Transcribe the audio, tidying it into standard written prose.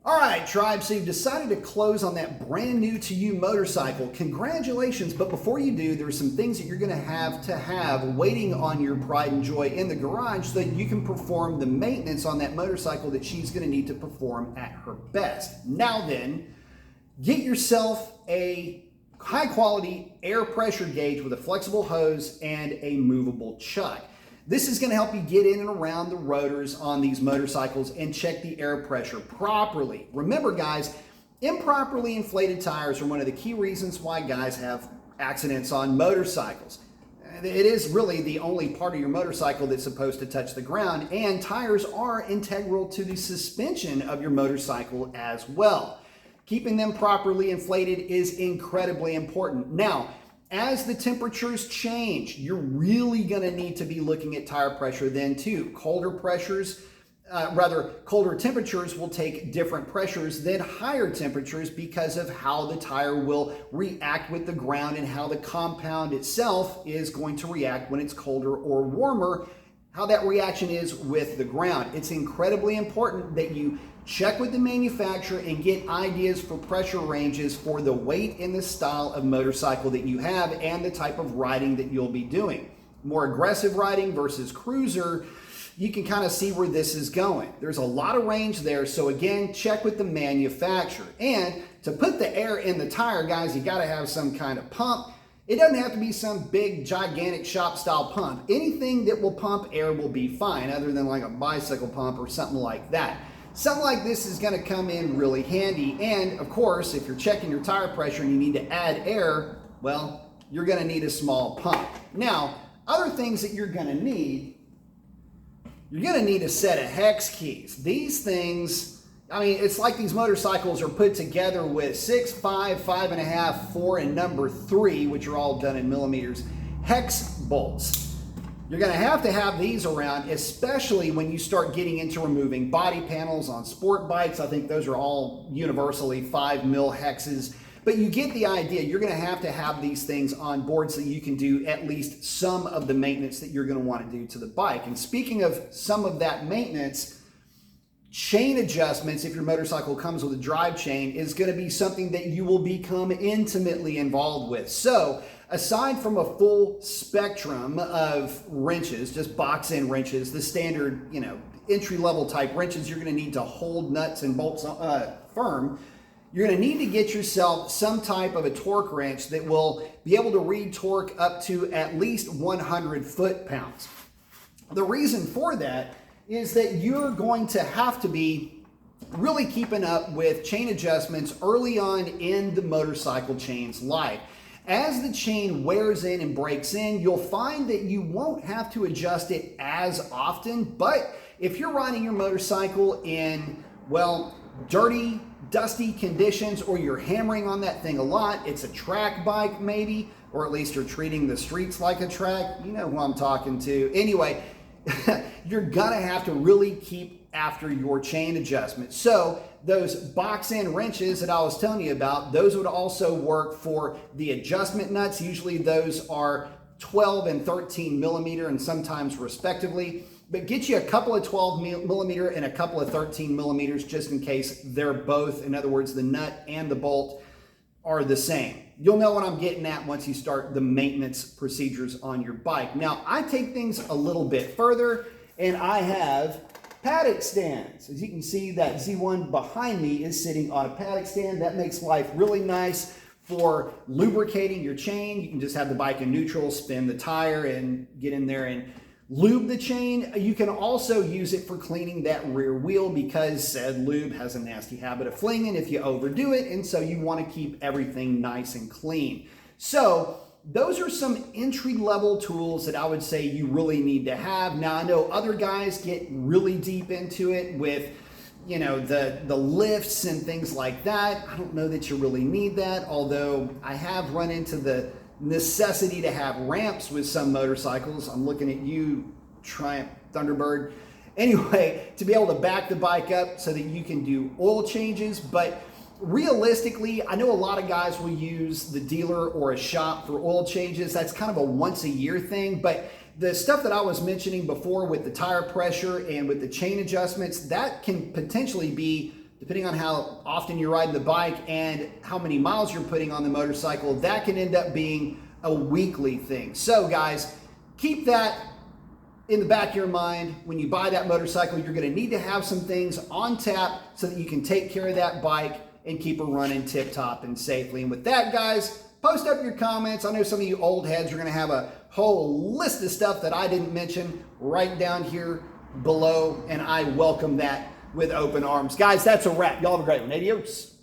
All right, tribe, so you've decided to close on that brand new to you motorcycle. Congratulations, but before you do, there's some things that you're gonna have waiting on your pride and joy in the garage so that you can perform the maintenance on that motorcycle that she's gonna need to perform at her best. Now then, get yourself a high quality air pressure gauge with a flexible hose and a movable chuck. This is going to help you get in and around the rotors on these motorcycles and check the air pressure properly. Remember guys, improperly inflated tires are one of the key reasons why guys have accidents on motorcycles. It is really the only part of your motorcycle that's supposed to touch the ground, and tires are integral to the suspension of your motorcycle as well. Keeping them properly inflated is incredibly important. Now, as the temperatures change, you're really going to need to be looking at tire pressure then too. Colder temperatures will take different pressures than higher temperatures because of how the tire will react with the ground and how the compound itself is going to react when it's colder or warmer, how that reaction is with the ground. It's incredibly important that you check with the manufacturer and get ideas for pressure ranges for the weight and the style of motorcycle that you have and the type of riding that you'll be doing. More aggressive riding versus cruiser, you can kind of see where this is going. There's a lot of range there, so again, check with the manufacturer. And to put the air in the tire, guys, you gotta have some kind of pump. It doesn't have to be some big, gigantic shop style pump. Anything that will pump air will be fine, other than like a bicycle pump or something like that. Something like this is going to come in really handy. And of course, if you're checking your tire pressure and you need to add air, well, you're going to need a small pump. Now, other things that you're going to need a set of hex keys. These things, I mean, it's like these motorcycles are put together with 6, 5, 5.5, 4, and number 3, which are all done in millimeters, hex bolts. You're going to have these around, especially when you start getting into removing body panels on sport bikes. I think those are all universally 5 mil hexes, but you get the idea. You're going to have these things on board so you can do at least some of the maintenance that you're going to want to do to the bike. And speaking of some of that maintenance, chain adjustments, if your motorcycle comes with a drive chain, is going to be something that you will become intimately involved with. So aside from a full spectrum of wrenches, just box-end wrenches, the standard, entry-level type wrenches you're going to need to hold nuts and bolts firm, you're going to need to get yourself some type of a torque wrench that will be able to read torque up to at least 100 foot-pounds. The reason for that is that you're going to have to be really keeping up with chain adjustments early on in the motorcycle chain's life. As the chain wears in and breaks in, you'll find that you won't have to adjust it as often, but if you're riding your motorcycle in, well, dirty, dusty conditions, or you're hammering on that thing a lot, it's a track bike maybe, or at least you're treating the streets like a track, you know who I'm talking to. Anyway, you're gonna have to really keep after your chain adjustment. So those box-end wrenches that I was telling you about, those would also work for the adjustment nuts. Usually those are 12 and 13 millimeter and sometimes respectively, but get you a couple of 12 millimeter and a couple of 13 millimeters just in case they're both, in other words, the nut and the bolt are the same. You'll know what I'm getting at once you start the maintenance procedures on your bike. Now, I take things a little bit further, and I have paddock stands. As you can see, that Z1 behind me is sitting on a paddock stand. That makes life really nice for lubricating your chain. You can just have the bike in neutral, spin the tire, and get in there and lube the chain. You can also use it for cleaning that rear wheel because said lube has a nasty habit of flinging if you overdo it, and so you want to keep everything nice and clean. So those are some entry-level tools that I would say you really need to have. Now, I know other guys get really deep into it with, the lifts and things like that. I don't know that you really need that, although I have run into the necessity to have ramps with some motorcycles. I'm looking at you, Triumph Thunderbird. Anyway, to be able to back the bike up so that you can do oil changes, but realistically, I know a lot of guys will use the dealer or a shop for oil changes. That's kind of a once a year thing, but the stuff that I was mentioning before with the tire pressure and with the chain adjustments, that can potentially be depending on how often you're riding the bike and how many miles you're putting on the motorcycle, that can end up being a weekly thing. So guys, keep that in the back of your mind. When you buy that motorcycle, you're going to need to have some things on tap so that you can take care of that bike and keep her running tip top and safely. And with that, guys, post up your comments. I know some of you old heads are going to have a whole list of stuff that I didn't mention right down here below, and I welcome that with open arms. Guys, that's a wrap. Y'all have a great one. Adios.